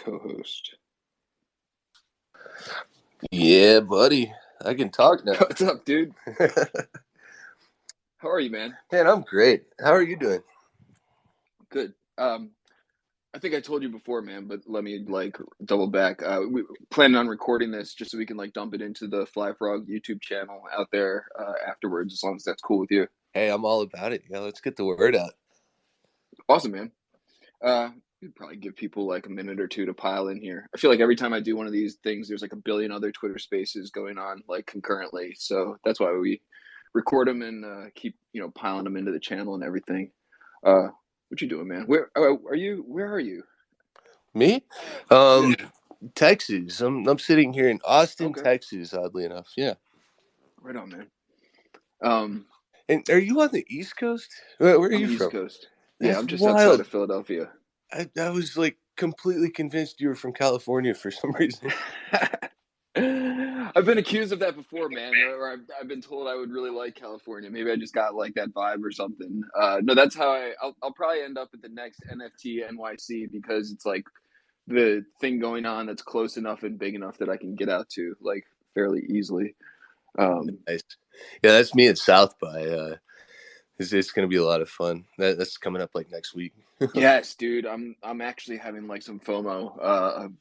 co-host. Yeah, buddy. I can talk now. What's up, dude? How are you, man? Man, I'm great. How are you doing? Good. I think I told you before, man, but let me double back. We planning on recording this just so we can dump it into the Fly Frog YouTube channel out there afterwards, as long as that's cool with you. Hey, I'm all about it. Yeah, let's get the word out. Awesome, man. We'd probably give people a minute or two to pile in here. I feel like every time I do one of these things, there's a billion other Twitter spaces going on concurrently. So that's why we record them and keep piling them into the channel and everything. What you doing, man? Where are you? Where are you? Me? Texas. I'm sitting here in Austin, Texas, oddly enough. Yeah. Right on, man. And are you on the East Coast? Where are you from? East Coast. That's Yeah, I'm just wild. outside of Philadelphia. I was completely convinced you were from California for some reason. I've been accused of that before, man. Or I've been told I would really like California. Maybe I just got that vibe or something. No, that's how I'll probably end up at the next NFT NYC because it's the thing going on that's close enough and big enough that I can get out to fairly easily. Nice. Yeah, that's me at South by. It's going to be a lot of fun. That's coming up next week. Yes, dude. I'm actually having some FOMO of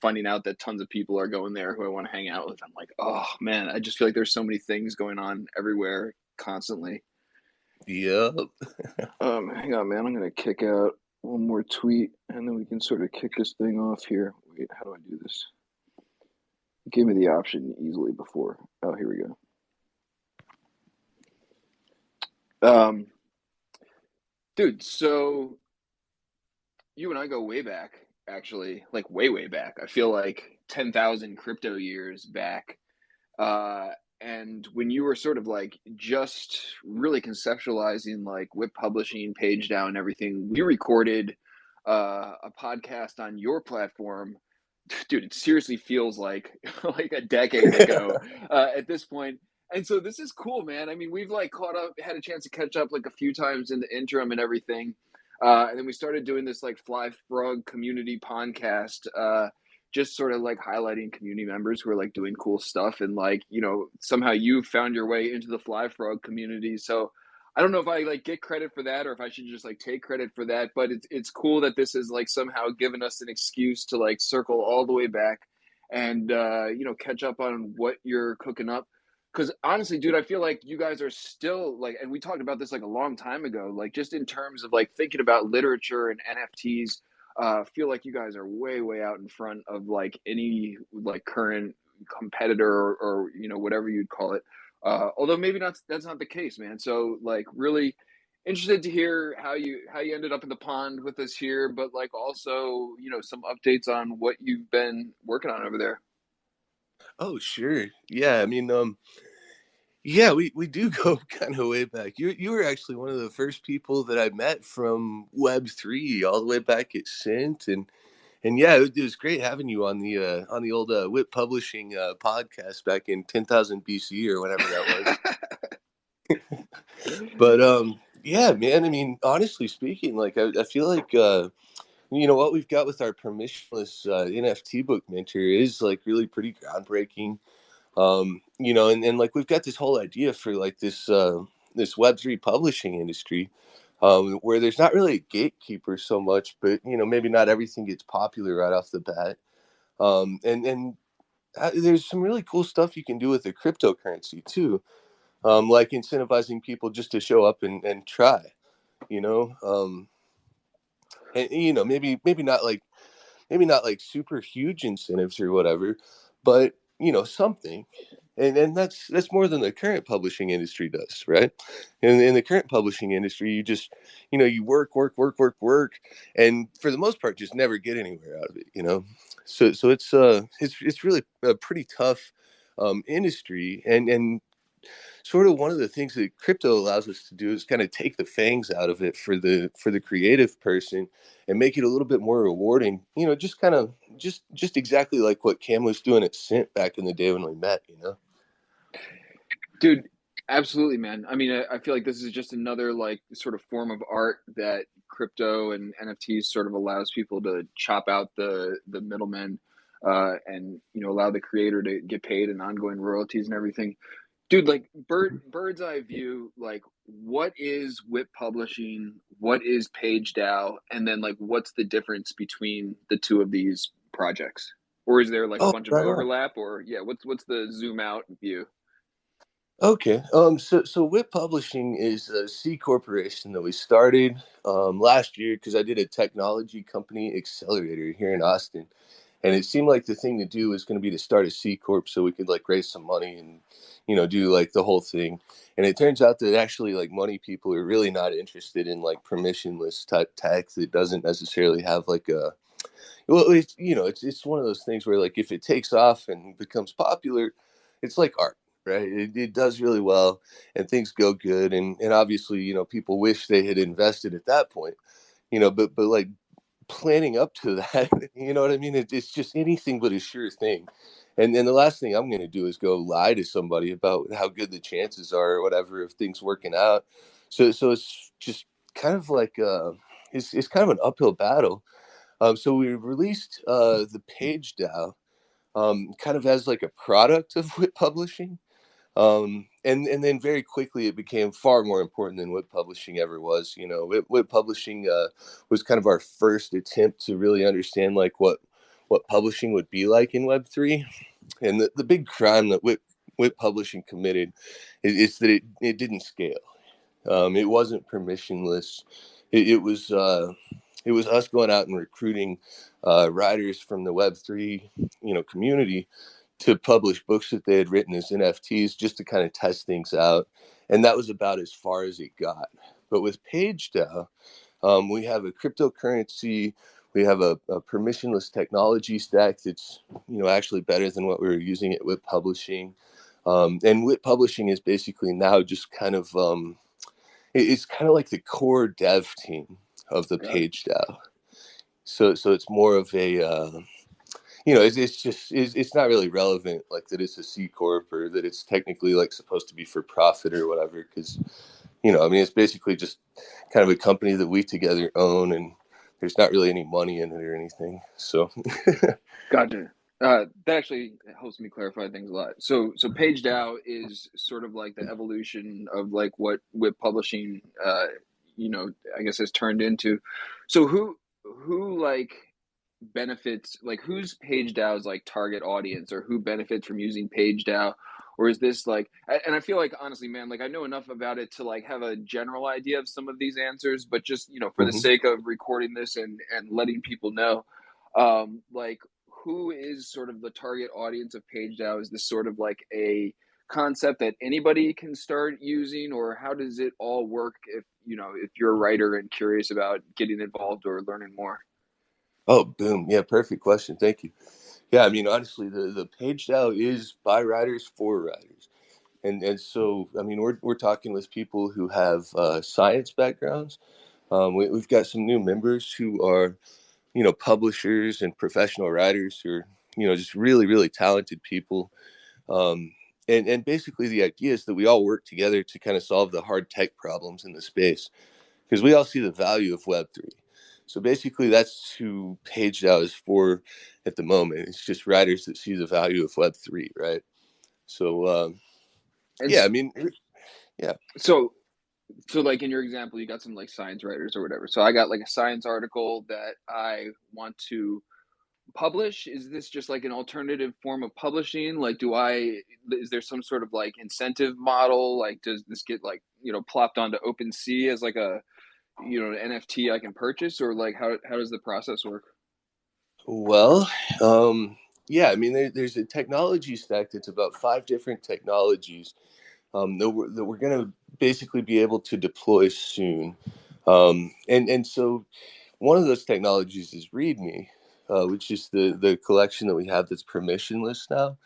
finding out that tons of people are going there who I want to hang out with. I'm like, oh man, I just feel like there's so many things going on everywhere constantly. Yep. Hang on, man. I'm gonna kick out one more tweet and then we can sort of kick this thing off here. Wait, how do I do this? It gave me the option easily before. Oh, here we go. Dude, so you and I go way back, actually, way back. I feel like 10,000 crypto years back. And when you were sort of just really conceptualizing whip publishing, Page DAO and everything, we recorded a podcast on your platform. Dude, it seriously feels like a decade ago at this point. And so this is cool, man. I mean, we've caught up, had a chance to catch up a few times in the interim and everything. And then we started doing this Fly Frog community podcast, just sort of highlighting community members who are doing cool stuff. And somehow you found your way into the Fly Frog community. So I don't know if I get credit for that or if I should just take credit for that, but it's cool that this is somehow given us an excuse to circle all the way back and catch up on what you're cooking up. Because honestly, dude, I feel like you guys are still and we talked about this a long time ago, just in terms of thinking about literature and NFTs. Feel like you guys are way out in front of any current competitor or whatever you'd call it. Although maybe that's not the case, man. So really interested to hear how you ended up in the pond with us here, but also some updates on what you've been working on over there. Oh, sure. Yeah, I mean, yeah, we do go kind of way back. You were actually one of the first people that I met from Web3 all the way back at Cint, and yeah, it was great having you on the old Whip Publishing podcast back in 10,000 BC or whatever that was. But yeah, man. I mean, honestly speaking, I feel like what we've got with our permissionless NFT book minter is really pretty groundbreaking. And we've got this whole idea for this Web3 publishing industry, where there's not really a gatekeeper so much, but maybe not everything gets popular right off the bat. And there's some really cool stuff you can do with the cryptocurrency too, like incentivizing people just to show up and try, and maybe not super huge incentives or whatever, but something. And that's more than the current publishing industry does, right? In the current publishing industry, you just you work, and for the most part just never get anywhere out of it. So it's really a pretty tough industry, and sort of one of the things that crypto allows us to do is kind of take the fangs out of it for the creative person and make it a little bit more rewarding. Just exactly like what Cam was doing at Cint back in the day when we met. Dude, absolutely, man. I mean, I feel like this is just another sort of form of art that crypto and NFTs sort of allows people to chop out the middlemen, and allow the creator to get paid and ongoing royalties and everything. Dude, like bird's eye view, like what is WIP publishing? What is Page DAO? And then like what's the difference between the two of these projects? Or is there like a Oh, bunch of right on. overlap? Or yeah, what's the zoom out view? Okay. So WIP Publishing is a C corporation that we started last year because I did a technology company accelerator here in Austin, and it seemed like the thing to do was going to be to start a C corp so we could like raise some money and do like the whole thing. And it turns out that actually like money people are really not interested in like permissionless type tech that doesn't necessarily have like a well, it's one of those things where like if it takes off and becomes popular, it's like art, right? It does really well and things go good, and obviously people wish they had invested at that point, but like planning up to that, you know what I mean? It's just anything but a sure thing. And then the last thing I'm going to do is go lie to somebody about how good the chances are or whatever of things working out. So it's just kind of like it's kind of an uphill battle. So we released the Page DAO kind of as like a product of WIT publishing. And then very quickly it became far more important than WIT publishing ever was. WIT publishing was kind of our first attempt to really understand like what publishing would be like in Web3. And the big crime that WIT publishing committed is that it didn't scale. It wasn't permissionless. It was us going out and recruiting writers from the Web3 community to publish books that they had written as NFTs just to kind of test things out, and that was about as far as it got. But with Page DAO, we have a cryptocurrency. We have a permissionless technology stack that's actually better than what we were using at WIT Publishing. And WIT Publishing is basically now just kind of it's kind of like the core dev team of the Got it. Page DAO. So it's more of a it's just it's not really relevant like that it's a C corp or that it's technically like supposed to be for profit or whatever, because I mean it's basically just kind of a company that we together own, and there's not really any money in it or anything. So Gotcha. That actually helps me clarify things a lot. So Page DAO is sort of like the evolution of like what WIP publishing, I guess has turned into. So who like benefits, like who's Page DAO's like target audience, or who benefits from using Page DAO? Or is this like, and I feel like honestly, man, like I know enough about it to like have a general idea of some of these answers, but just, for the mhm. sake of recording this and letting people know, like who is sort of the target audience of Page DAO? Is this sort of like a concept that anybody can start using, or how does it all work if you're a writer and curious about getting involved or learning more? Oh, boom. Yeah, perfect question. Thank you. Yeah, I mean, honestly, the Page DAO is by writers for writers. And so, I mean, we're talking with people who have science backgrounds. We've got some new members who are, publishers and professional writers who are, just really, really talented people. Um, and basically, the idea is that we all work together to kind of solve the hard tech problems in the space because we all see the value of Web3. So basically, that's who PageDAO is for at the moment. It's just writers that see the value of Web3, right? So, And yeah, I mean, yeah. so so like in your example, you got some like science writers or whatever. So I got like a science article that I want to publish. Is this just like an alternative form of publishing? Like, is there some sort of like incentive model? Like, does this get like, plopped onto OpenSea as like a, an NFT I can purchase, or like how does the process work? Well, yeah, I mean, there's a technology stack that's about five different technologies that we're going to basically be able to deploy soon. And so one of those technologies is README, which is the collection that we have that's permissionless now.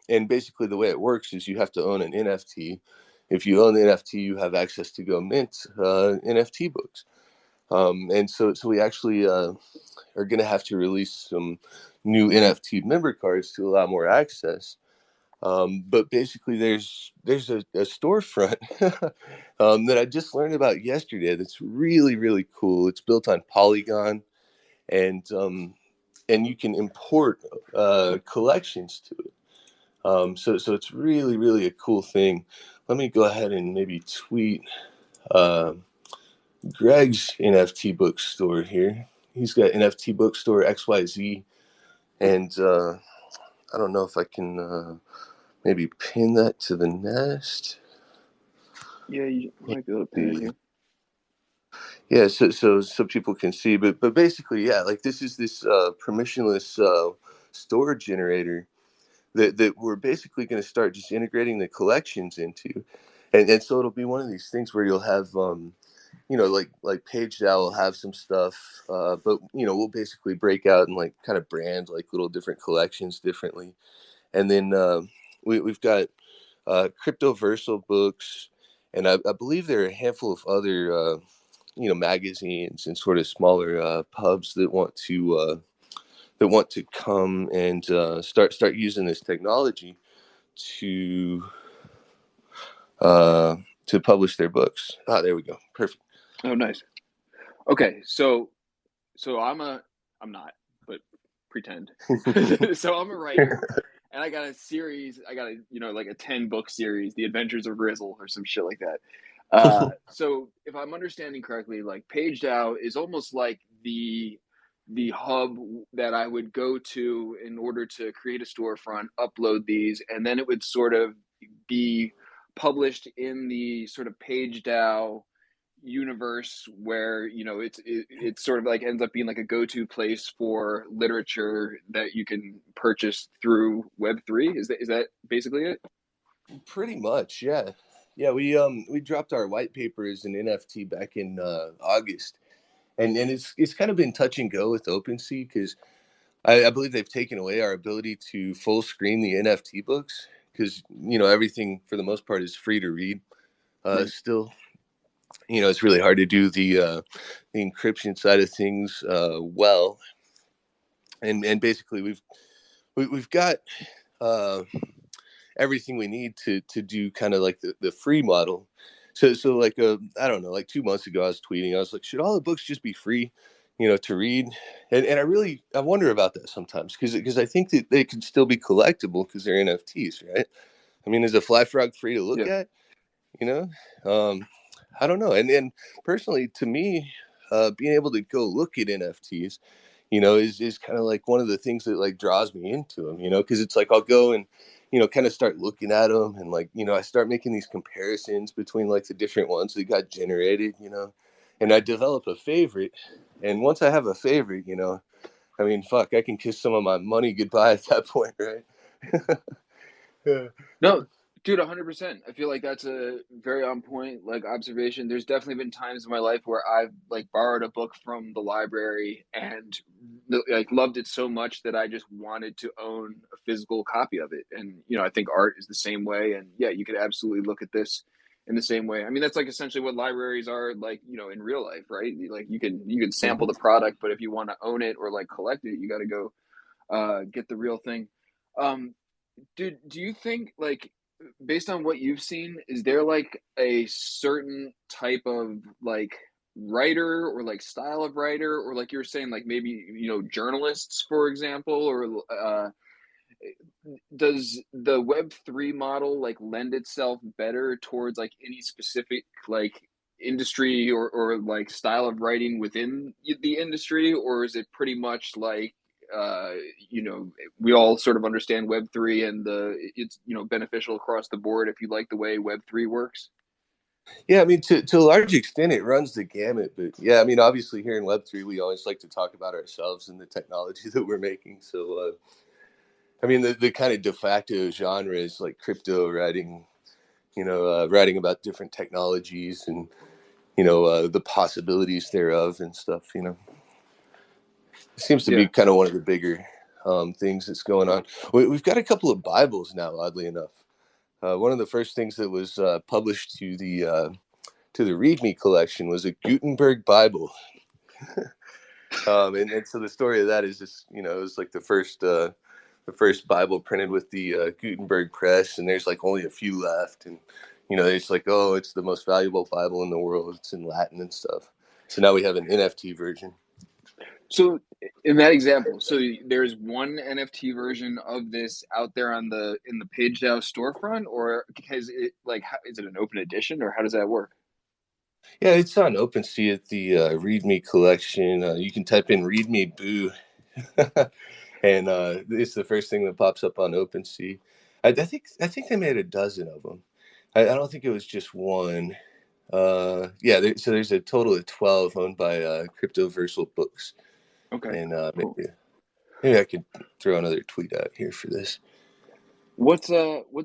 And basically, the way it works is you have to own an NFT. If you own the NFT, you have access to go mint NFT books. And so we actually are going to have to release some new NFT member cards to allow more access. But basically, there's a storefront that I just learned about yesterday. That's really really cool. It's built on Polygon, and you can import collections to it. So it's really really a cool thing. Let me go ahead and maybe tweet uh, Greg's NFT bookstore here. He's got NFT bookstore XYZ, and I don't know if I can maybe pin that to the nest. Yeah, you Let's might be able to pin it see. here. Yeah, so people can see, but basically, yeah, like this is this permissionless storage generator that we're basically going to start just integrating the collections into, and so it'll be one of these things where you'll have like Page DAO will have some stuff, but we'll basically break out and like kind of brand like little different collections differently, and then we've got cryptoversal books, and I believe there are a handful of other magazines and sort of smaller pubs that want to come and start using this technology to uh, to publish their books. Ah, there we go. Perfect. Oh, nice. Okay, so I'm not, but pretend. So I'm a writer, and I got a series. I got like a 10 book series, The Adventures of Rizzle, or some shit like that. So if I'm understanding correctly, like Page DAO is almost like the hub that I would go to in order to create a storefront, upload these, and then it would sort of be published in the sort of Page DAO universe where it's sort of like ends up being like a go-to place for literature that you can purchase through Web3. Is that basically it? Pretty much, yeah. Yeah, we dropped our white paper as an NFT back in August, and it's kind of been touch and go with OpenSea because I believe they've taken away our ability to full screen the NFT books because everything for the most part is free to read. Right. Still, it's really hard to do the encryption side of things well, and basically we've got uh, everything we need to do kind of like the free model. So like I don't know, like 2 months ago I was tweeting, I was like, should all the books just be free, to read? And I wonder about that sometimes because I think that they could still be collectible because they're NFTs, right? I mean, is a fly frog free to look Yeah. at? You know, um, I don't know. And personally, to me, being able to go look at NFTs, is kind of like one of the things that like draws me into them. Because it's like I'll go and kind of start looking at them, and like I start making these comparisons between like the different ones that got generated. And I develop a favorite, and once I have a favorite, I mean, fuck, I can kiss some of my money goodbye at that point, right? Yeah. No, dude, 100%. I feel like that's a very on point like observation. There's definitely been times in my life where I've like borrowed a book from the library and like loved it so much that I just wanted to own a physical copy of it. And I think art is the same way. And yeah, you could absolutely look at this in the same way. I mean, that's like essentially what libraries are like, in real life, right? Like you can sample Mhm. the product, but if you want to own it or like collect it, you got to go get the real thing. Um, Dude, do you think like based on what you've seen, is there like a certain type of like writer or like style of writer or like you were saying like maybe journalists for example or does the Web3 model like lend itself better towards like any specific like industry or like style of writing within the industry, or is it pretty much like uh you know we all sort of understand Web3 and it's beneficial across the board if you like the way Web3 works? Yeah, I mean, to a large extent, it runs the gamut. But yeah, I mean, obviously, here in Web3, we always like to talk about ourselves and the technology that we're making. So, I mean, the kind of de facto genre is like crypto writing, writing about different technologies and, the possibilities thereof and stuff. It seems to be Yeah. kind of one of the bigger things that's going on. We've got a couple of Bibles now, oddly enough. One of the first things that was published to the README collection was a Gutenberg Bible. And so the story of that is just, it was like the first the first Bible printed with the Gutenberg press, and there's like only a few left, and it's like, oh, it's the most valuable Bible in the world. It's in Latin and stuff. So now we have an NFT version. So in that example, so there's one NFT version of this out there in the Page DAO storefront, or is it like is it an open edition, or how does that work? Yeah, it's on OpenSea at the README collection. You can type in README Boo, and it's the first thing that pops up on OpenSea. I think they made a dozen of them. I don't think it was just one. So there's a total of 12 owned by Cryptoversal Books, Okay, and cool. maybe I could throw another tweet out here for this. What's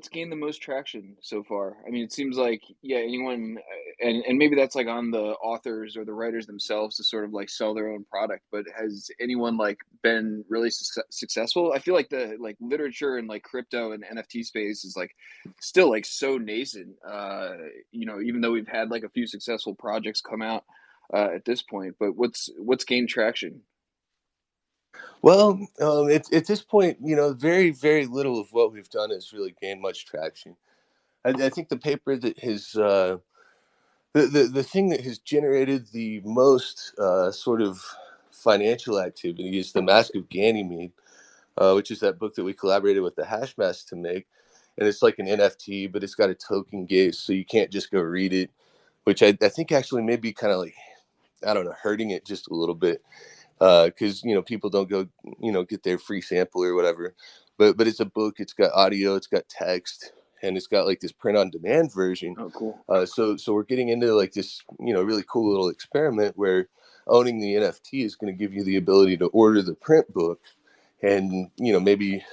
gained the most traction so far? I mean, it seems like yeah, anyone and maybe that's like on the authors or the writers themselves to sort of like sell their own product, but has anyone like been really successful? I feel like the like literature and like crypto and NFT space is like still like so nascent. Even though we've had like a few successful projects come out at this point, but what's gained traction? Well, at this point, very, very little of what we've done has really gained much traction. I think the paper that has the thing that has generated the most sort of financial activity is the Mask of Ganymede, which is that book that we collaborated with the Hashmask to make, and it's like an NFT, but it's got a token gate, so you can't just go read it, which I think actually may be kind of like, I don't know, hurting it just a little bit, because people don't go get their free sample or whatever, but it's a book. It's got audio, it's got text, and it's got like this print on demand version. Oh, cool. So we're getting into like this really cool little experiment where owning the NFT is going to give you the ability to order the print book, and maybe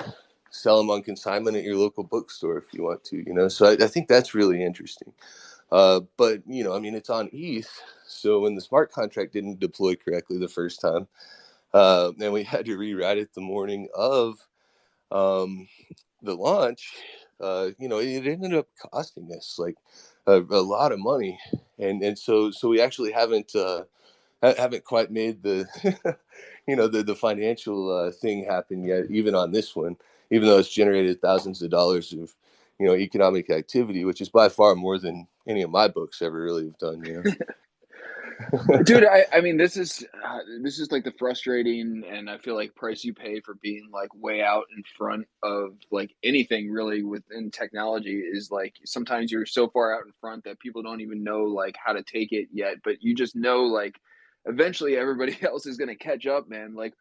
sell them on consignment at your local bookstore if you want to. So I think that's really interesting. But I mean, it's on ETH, so when the smart contract didn't deploy correctly the first time, and we had to rewrite it the morning of the launch, it ended up costing us like a lot of money, and so we actually haven't quite made the the financial thing happen yet, even on this one, even though it's generated thousands of dollars of economic activity, which is by far more than any of my books ever really have done. Dude, I mean, this is like the frustrating, and I feel like price you pay for being like way out in front of like anything really within technology is like sometimes you're so far out in front that people don't even know like how to take it yet, but you just know like eventually everybody else is gonna catch up, man. Like,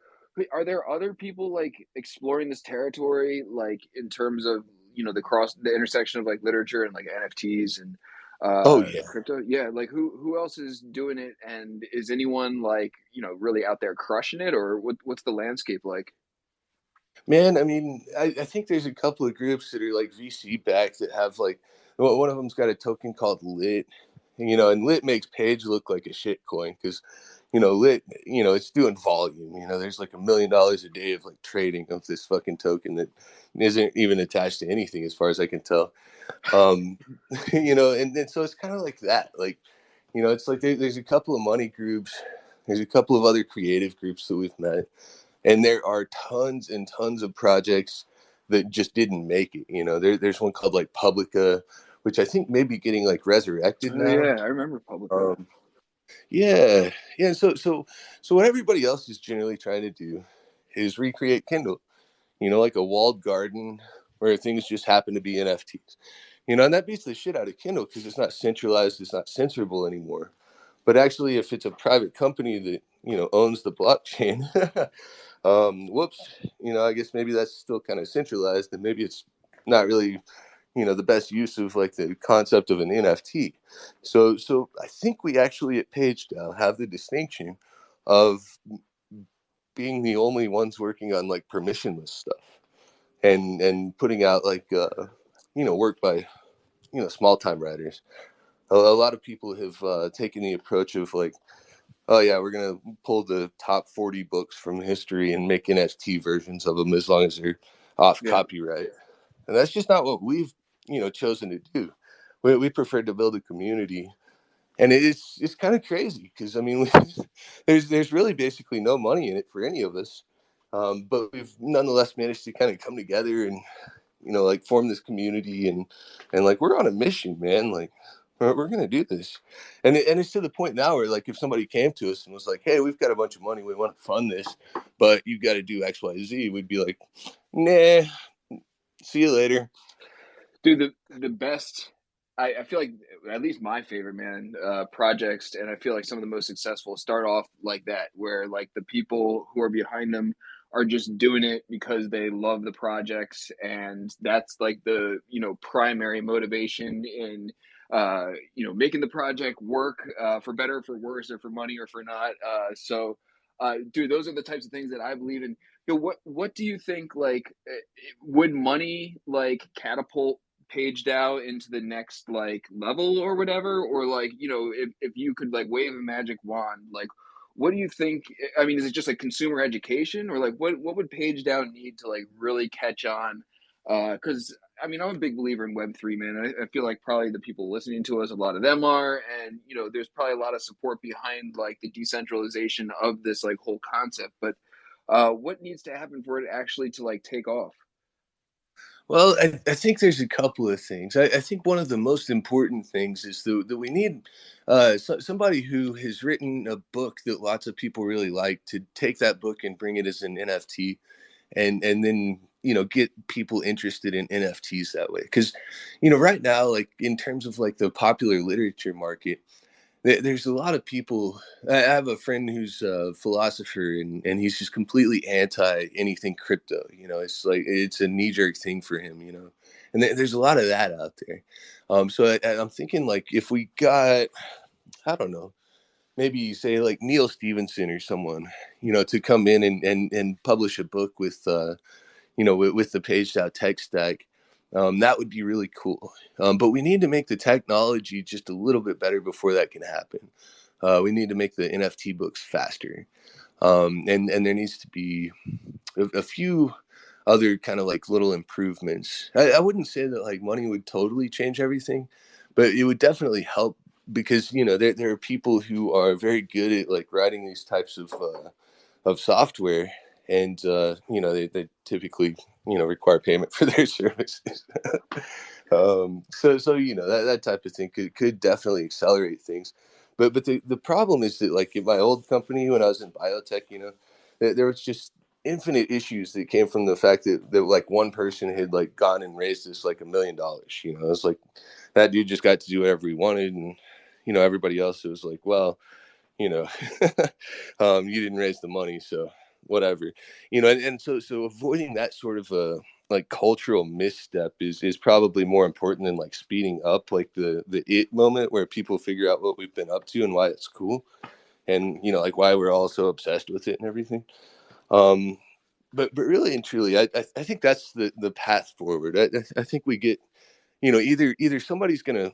are there other people like exploring this territory, like in terms of the intersection of like literature and like NFTs and Oh yeah. crypto? Yeah, like who else is doing it, and is anyone like really out there crushing it, or what's the landscape like? Man, I mean, I think there's a couple of groups that are like VC backed that have like, one of them's got a token called Lit, and Lit makes Page look like a shit coin because, Lit, it's doing volume. There's like $1 million a day of like trading of this fucking token that isn't even attached to anything as far as I can tell. Um, and so it's kind of like that. Like, it's like there's a couple of money groups, there's a couple of other creative groups that we've met, and there are tons and tons of projects that just didn't make it. There's one called like Publica, which I think may be getting like resurrected Oh now. yeah, I remember Publica. Um, yeah, yeah. So what everybody else is generally trying to do is recreate Kindle. Like a walled garden where things just happen to be NFTs. And that beats the shit out of Kindle because it's not centralized, it's not censorable anymore. But actually, if it's a private company that owns the blockchain, whoops, I guess maybe that's still kind of centralized, and maybe it's not really the best use of like the concept of an NFT. So I think we actually at Page DAO have the distinction of being the only ones working on like permissionless stuff and putting out like work by small time writers. A lot of people have taken the approach of like, oh yeah, we're gonna pull the top 40 books from history and make NFT versions of them as long as they're off Yeah. copyright. And that's just not what we've chosen to do. We prefer to build a community, and it's kind of crazy because I mean there's really basically no money in it for any of us. But we've nonetheless managed to kind of come together and, like form this community, and like we're on a mission, man. Like we're gonna do this, and it's to the point now where like if somebody came to us and was like, "Hey, we've got a bunch of money, we want to fund this, but you got to do X, Y, Z," we'd be like, "Nah, see you later." Dude, the best, I feel like at least my favorite, man, projects, and I feel like some of the most successful start off like that, where like the people who are behind them are just doing it because they love the projects, and that's like the, primary motivation in making the project work, for better, for worse, or for money, or for not. Dude, those are the types of things that I believe in. What do you think, like, would money like catapult Page DAO into the next like level or whatever? Or like, if you could like wave a magic wand, like what do you think? I mean, is it just like consumer education, or like what would Page DAO need to like really catch on? Because I mean, I'm a big believer in Web3, man. I feel like probably the people listening to us, a lot of them are, and there's probably a lot of support behind like the decentralization of this like whole concept. But what needs to happen for it actually to like take off? Well, I think there's a couple of things. I think one of the most important things is that we need somebody who has written a book that lots of people really like to take that book and bring it as an NFT, and then get people interested in NFTs that way. Because right now, like in terms of like the popular literature market, there's a lot of people. I have a friend who's a philosopher, and he's just completely anti anything crypto. It's like it's a knee jerk thing for him. And there's a lot of that out there. So I'm thinking like if we got, I don't know, maybe say like Neil Stevenson or someone, to come in and publish a book with with the Page DAO tech stack. That would be really cool. But we need to make the technology just a little bit better before that can happen. We need to make the NFT books faster. And there needs to be a few other kind of like little improvements. I wouldn't say that like money would totally change everything, but it would definitely help because, there are people who are very good at like writing these types of software, and they typically require payment for their services. So that type of thing could definitely accelerate things. But the problem is that like in my old company when I was in biotech, there was just infinite issues that came from the fact that like one person had like gone and raised this like $1 million. It's like that dude just got to do whatever he wanted, and everybody else was like, well, you know, you didn't raise the money, so whatever, and so avoiding that sort of a like cultural misstep is probably more important than like speeding up like the it moment where people figure out what we've been up to and why it's cool, and like why we're all so obsessed with it and everything. um but really and truly, I think that's the path forward. I think we get, either somebody's gonna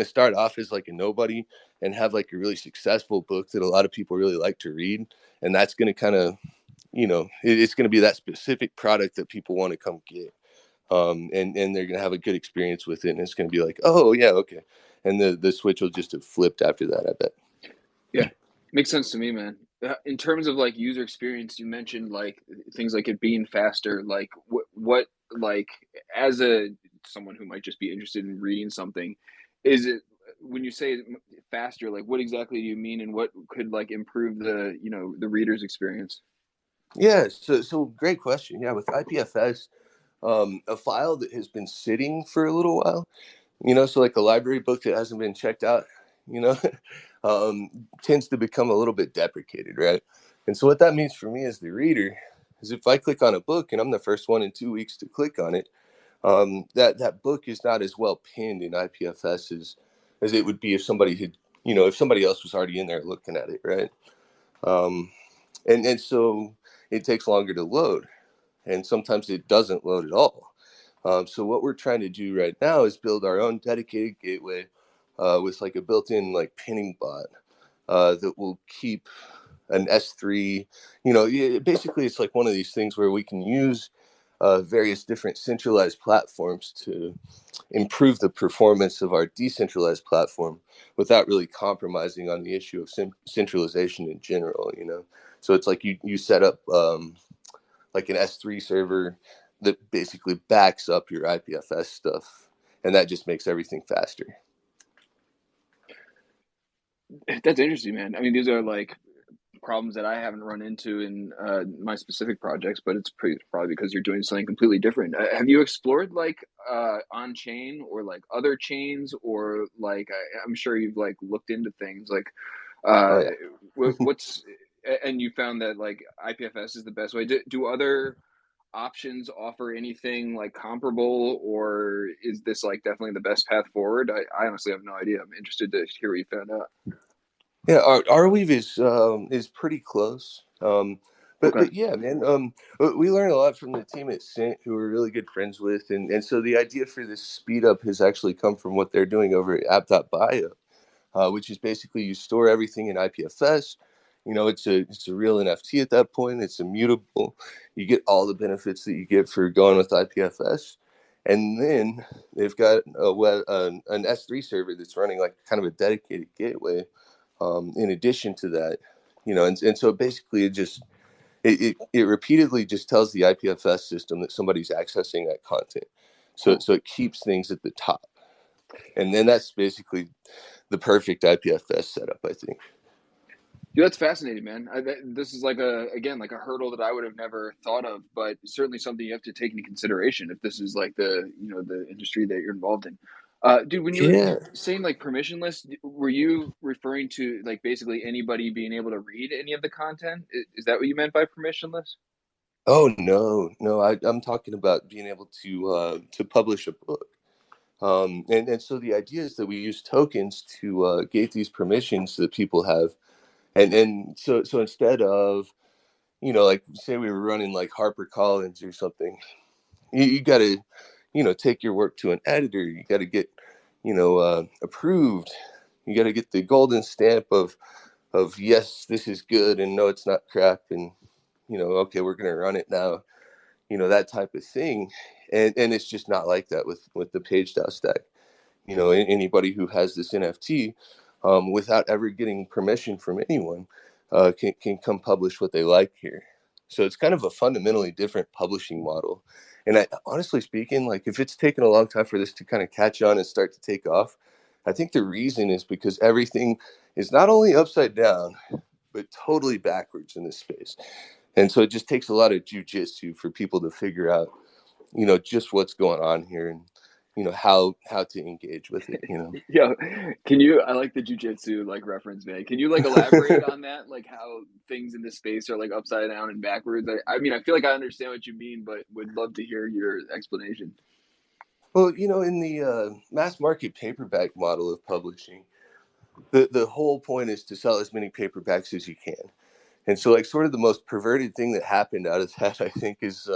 start off as like a nobody and have like a really successful book that a lot of people really like to read, and that's gonna kind of, it's gonna be that specific product that people want to come get, and they're gonna have a good experience with it, and it's gonna be like, oh yeah, okay, and the switch will just have flipped after that, I bet. Yeah, makes sense to me, man. In terms of like user experience, you mentioned like things like it being faster. Like what like as a someone who might just be interested in reading something, is it when you say faster, like what exactly do you mean, and what could like improve the the reader's experience? Yeah, so great question. Yeah, with IPFS, a file that has been sitting for a little while, so like a library book that hasn't been checked out, you know, tends to become a little bit deprecated, right? And so what that means for me as the reader is if I click on a book and I'm the first one in 2 weeks to click on it, that book is not as well pinned in IPFS as it would be if somebody had, if somebody else was already in there looking at it, right? Um, and so it takes longer to load, and sometimes it doesn't load at all. So what we're trying to do right now is build our own dedicated gateway with like a built-in like pinning bot that will keep an S3. Basically it's like one of these things where we can use various different centralized platforms to improve the performance of our decentralized platform without really compromising on the issue of centralization in general. So it's like you set up like an S3 server that basically backs up your IPFS stuff, and that just makes everything faster. That's interesting, man. I mean, these are like problems that I haven't run into in my specific projects, but it's probably because you're doing something completely different. Have you explored like on chain or like other chains, or like I'm sure you've like looked into things like Oh uh, yeah. what's and you found that like IPFS is the best way. Do other options offer anything like comparable, or is this like definitely the best path forward? I honestly have no idea. I'm interested to hear what you found out. Yeah, Arweave is pretty close. Okay. But yeah, man, we learned a lot from the team at Cint, who we're really good friends with, and so the idea for this speed up has actually come from what they're doing over at app.bio, which is basically you store everything in IPFS. You know, it's a real NFT at that point. It's immutable. You get all the benefits that you get for going with IPFS, and then they've got an S3 server that's running like kind of a dedicated gateway. In addition to that, you know, and so basically it repeatedly just tells the IPFS system that somebody's accessing that content. So Huh. so it keeps things at the top. And then that's basically the perfect IPFS setup, I think. Yeah, that's fascinating, man. This is like like a hurdle that I would have never thought of, but certainly something you have to take into consideration if this is like the industry that you're involved in. Dude, when you were Yeah. saying like permissionless, were you referring to like basically anybody being able to read any of the content? Is that what you meant by permissionless? Oh no. I'm talking about being able to publish a book. And so the idea is that we use tokens to gate these permissions that people have. And so instead of, you know, like say we were running like HarperCollins or something, you got to, you know, take your work to an editor. You got to get, you know, approved. You got to get the golden stamp of yes, this is good, and no, it's not crap, and you know, okay, we're gonna run it now. You know, that type of thing, and it's just not like that with the Page DAO stack. You know, anybody who has this NFT without ever getting permission from anyone can come publish what they like here. So it's kind of a fundamentally different publishing model. And honestly speaking, like if it's taken a long time for this to kind of catch on and start to take off, I think the reason is because everything is not only upside down, but totally backwards in this space. And so it just takes a lot of jujitsu for people to figure out, you know, just what's going on here and, you know, how to engage with it, you know. Yeah, can you? I like the jujitsu like reference, man. Can you like elaborate on that, like how things in this space are like upside down and backwards? I mean, I feel like I understand what you mean, but would love to hear your explanation. Well, you know, in the mass market paperback model of publishing, the whole point is to sell as many paperbacks as you can. And so, like, sort of the most perverted thing that happened out of that, I think, is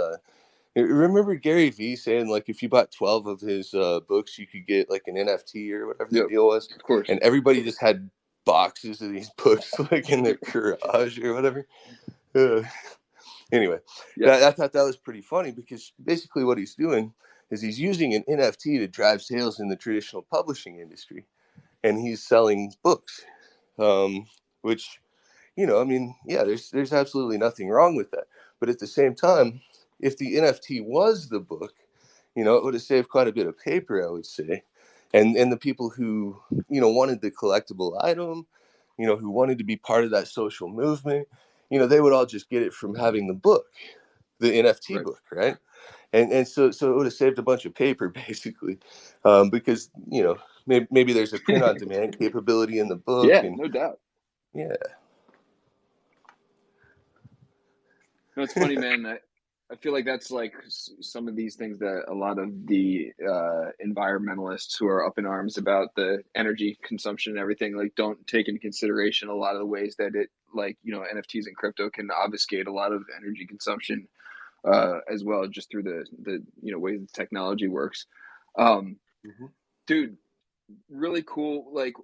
remember Gary Vee saying, like, if you bought 12 of his books, you could get, like, an NFT or whatever the Yep, deal was. of course. And everybody just had boxes of these books, like, in their garage or whatever. Uh, anyway, Yeah, I thought that was pretty funny because basically what he's doing is he's using an NFT to drive sales in the traditional publishing industry. And he's selling books, um, which, you know, I mean, yeah, there's absolutely nothing wrong with that. But at the same time, if the NFT was the book, you know, it would have saved quite a bit of paper, I would say. And the people who, you know, wanted the collectible item, you know, who wanted to be part of that social movement, you know, they would all just get it from having the book, the NFT right. book, right? And so it would have saved a bunch of paper basically, because you know maybe there's a print on demand capability in the book, Yeah, and no doubt. yeah. No, it's funny, man. I feel like that's like some of these things that a lot of the environmentalists who are up in arms about the energy consumption and everything like don't take into consideration a lot of the ways that it like NFTs and crypto can obfuscate a lot of energy consumption as well just through the ways the technology works. Um, Mhm. dude, really cool. Like,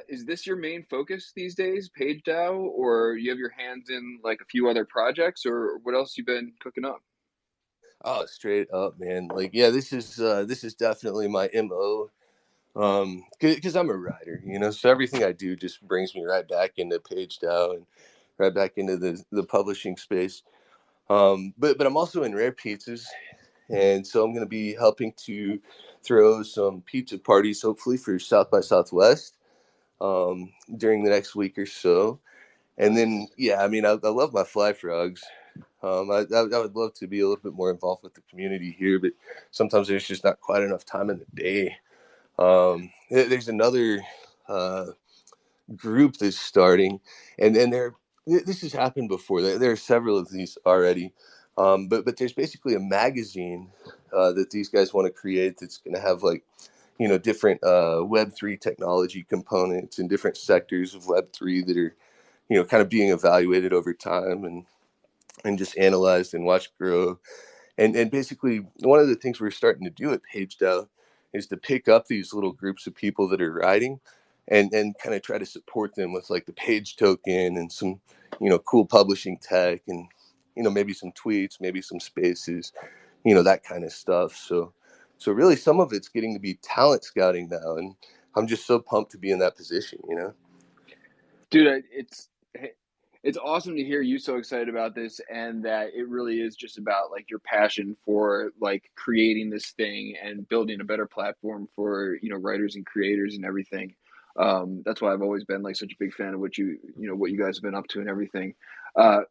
is this your main focus these days, Page DAO, or you have your hands in like a few other projects, or what else you been cooking up? Oh, straight up, man. Like, yeah, this is definitely my mo. Because I'm a writer, you know, so everything I do just brings me right back into Page DAO and right back into the publishing space. But I'm also in Rare Pizzas, and so I'm going to be helping to throw some pizza parties, hopefully for South by Southwest, during the next week or so. And then, Nice. yeah, I mean, I love my fly frogs. I would love to be a little bit more involved with the community here, but sometimes there's just not quite enough time in the day. There's another uh, group that's starting, and this has happened before. There are several of these already, but there's basically a magazine that these guys want to create that's going to have like different Web3 technology components in different sectors of Web3 that are kind of being evaluated over time and just analyzed and watched grow. And basically, one of the things we're starting to do at Page DAO is to pick up these little groups of people that are writing and kind of try to support them with like the page token and some, cool publishing tech and, maybe some tweets, maybe some spaces, that kind of stuff. So really some of it's getting to be talent scouting now. And I'm just so pumped to be in that position. Dude, it's awesome to hear you so excited about this, and that it really is just about like your passion for like creating this thing and building a better platform for writers and creators and everything. That's why I've always been like such a big fan of what you guys have been up to and everything. Uh,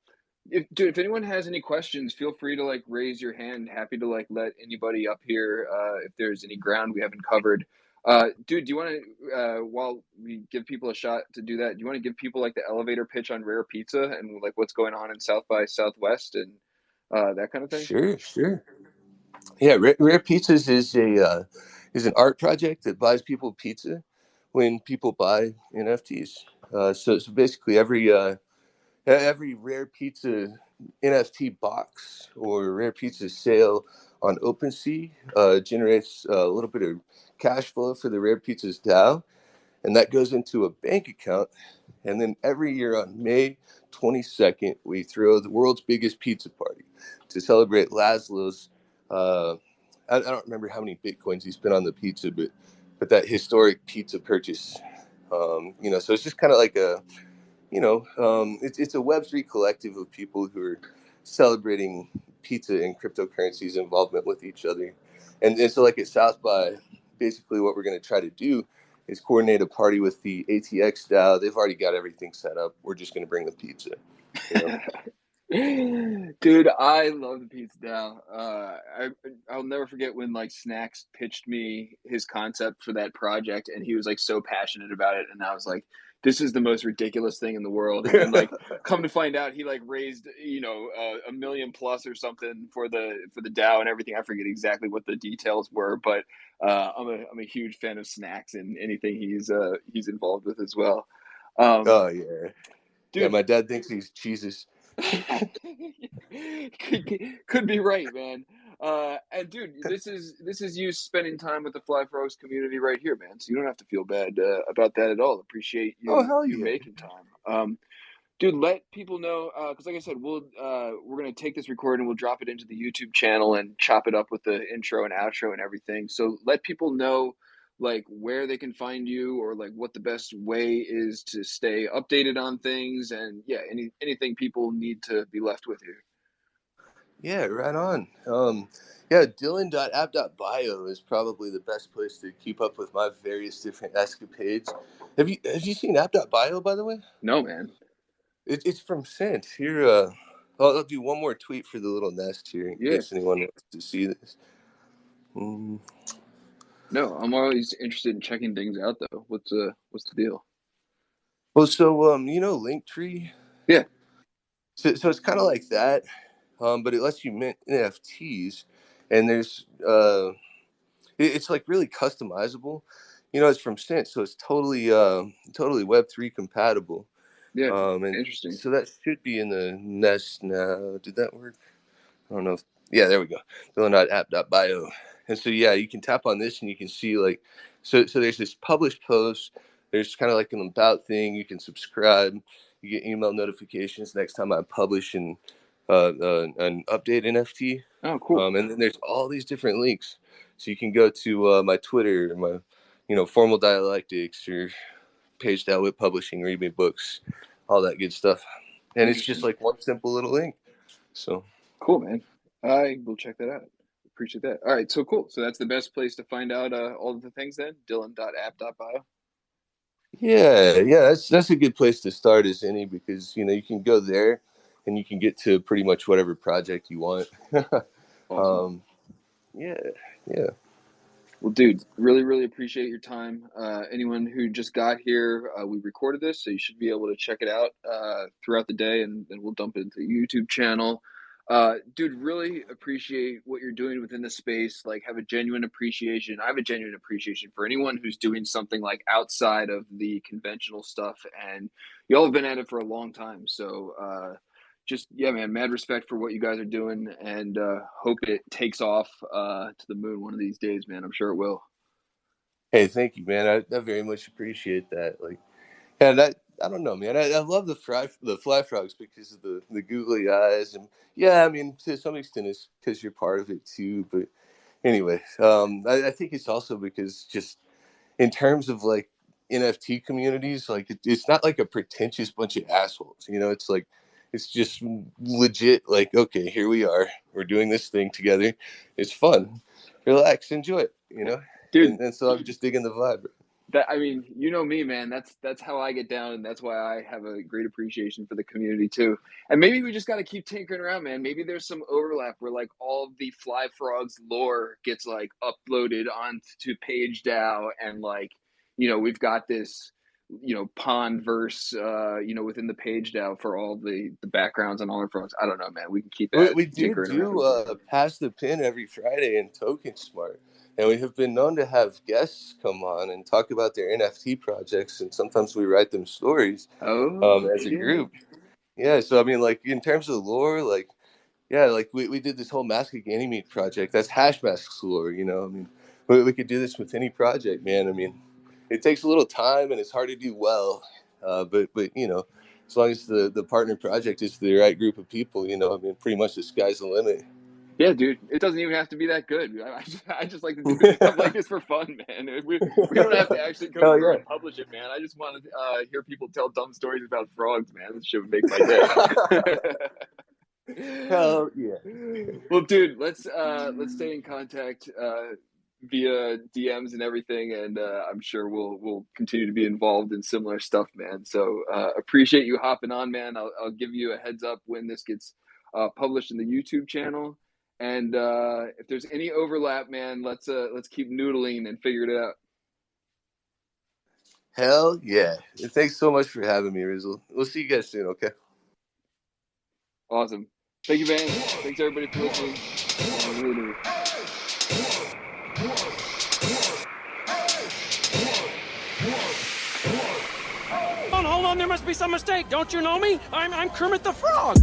if anyone has any questions, feel free to like raise your hand. Happy to like let anybody up here if there's any ground we haven't covered. Dude, do you want to while we give people a shot to do that, do you want to give people like the elevator pitch on Rare Pizza and like what's going on in South by Southwest and that kind of thing? Sure, sure. Yeah, Rare Pizzas is an art project that buys people pizza when people buy NFTs. So basically every Rare Pizza NFT box or Rare Pizza sale on OpenSea generates a little bit of cash flow for the Rare Pizzas DAO, and that goes into a bank account. And then every year on May 22nd, we throw the world's biggest pizza party to celebrate Laszlo's. Uh, I don't remember how many bitcoins he spent on the pizza, but that historic pizza purchase. So it's just kind of like it's a Web3 collective of people who are celebrating pizza and cryptocurrencies involvement with each other. And so, like at South by, basically what we're going to try to do is coordinate a party with the ATX DAO. They've already got everything set up. We're just going to bring the pizza. You know? Dude, I love the pizza now. I'll never forget when like Snacks pitched me his concept for that project, and he was like so passionate about it, and I was like, "This is the most ridiculous thing in the world." And then like, come to find out, he like raised a million plus or something for the DAO and everything. I forget exactly what the details were, but I'm a huge fan of Snacks and anything he's involved with as well. Um, Oh yeah, yeah. dude, My dad thinks he's cheeses. could be right, man. And dude, this is you spending time with the Fly Frogs community right here, man. So you don't have to feel bad about that at all. Appreciate Oh you hell you yeah. making time. Dude, let people know because, like I said, we're gonna take this recording, we'll drop it into the YouTube channel and chop it up with the intro and outro and everything. So let people know like where they can find you or like what the best way is to stay updated on things and yeah, anything people need to be left with here. Yeah, right on. Yeah, Dylan.app.bio is probably the best place to keep up with my various different escapades. Have you seen app.bio, by the way? No, man. It's from Sense. Here, I'll do one more tweet for the little nest here in Yeah. case anyone wants to see this. Mm. No, I'm always interested in checking things out though. What's the deal? Well, so Linktree. Yeah. So it's kind of like that, but it lets you mint NFTs, and it's like really customizable. It's from Sense, so it's totally Web3 compatible. Yeah. And Interesting. so that should be in the nest now. Did that work? I don't know. Yeah, there we go. Dylan.app.bio. And so yeah, you can tap on this and you can see like so there's this published post. There's kind of like an about thing. You can subscribe. You get email notifications next time I publish an update NFT. Oh, cool. And then there's all these different links. So you can go to my Twitter, my formal dialectics or Page DAO with publishing, read me books, all that good stuff. And it's just Interesting. like one simple little link. So Cool, man. I will check that out. Appreciate that. All right, so cool. So that's the best place to find out all of the things then. Dylan.app.bio. Yeah, that's a good place to start as any, because you can go there and you can get to pretty much whatever project you want. Awesome. um, yeah, yeah. Well, dude, really, really appreciate your time. Anyone who just got here, we recorded this, so you should be able to check it out throughout the day, and then we'll dump it into the YouTube channel. Dude, really appreciate what you're doing within the space. Like, have a genuine appreciation. I have a genuine appreciation for anyone who's doing something like outside of the conventional stuff, and y'all have been at it for a long time. So, just yeah, man, mad respect for what you guys are doing, and hope it takes off to the moon one of these days, man. I'm sure it will. Hey, thank you, man. I very much appreciate that. Like, and I don't know, man. I love the fly frogs because of the googly eyes, and yeah, I mean, to some extent it's because you're part of it too. But anyway, I think it's also because just in terms of like NFT communities, like it's not like a pretentious bunch of assholes. It's like it's just legit. Like, okay, here we are. We're doing this thing together. It's fun. Relax, enjoy it. Dude, And so I'm just digging the vibe. that I mean, you know me, man. That's how I get down, and that's why I have a great appreciation for the community too. And maybe we just got to keep tinkering around, man. Maybe there's some overlap where like all of the Fly Frogs lore gets like uploaded onto Page DAO, and like we've got this pond verse within the Page DAO for all the backgrounds on all our frogs. I don't know, man. We can keep We, that we do tinkering around. do pass the pin every Friday in Token Smart, and we have been known to have guests come on and talk about their NFT projects, and sometimes we write them stories Oh as a shit. group. Yeah, so I mean, like in terms of lore, like yeah, like we did this whole Mask of Ganymede project. That's Hash Mask's lore. I mean, we could do this with any project, man. I mean, it takes a little time and it's hard to do well, but as long as the partner project is the right group of people, I mean, pretty much the sky's the limit. Yeah, dude. It doesn't even have to be that good. I just like to do stuff like this for fun, man. We don't have to actually come Hell through yeah. and publish it, man. I just want to hear people tell dumb stories about frogs, man. This shit would make my day. Hell yeah. Well, dude, let's stay in contact via DMs and everything, and I'm sure we'll continue to be involved in similar stuff, man. So appreciate you hopping on, man. I'll give you a heads up when this gets published in the YouTube channel, and if there's any overlap, man, let's keep noodling and figure it out. Hell yeah. Thanks so much for having me, Rizzle. We'll see you guys soon, okay? Awesome. Thank you, man. Thanks everybody for listening. Hold on, there must be some mistake. Don't you know me? I'm Kermit the Frog.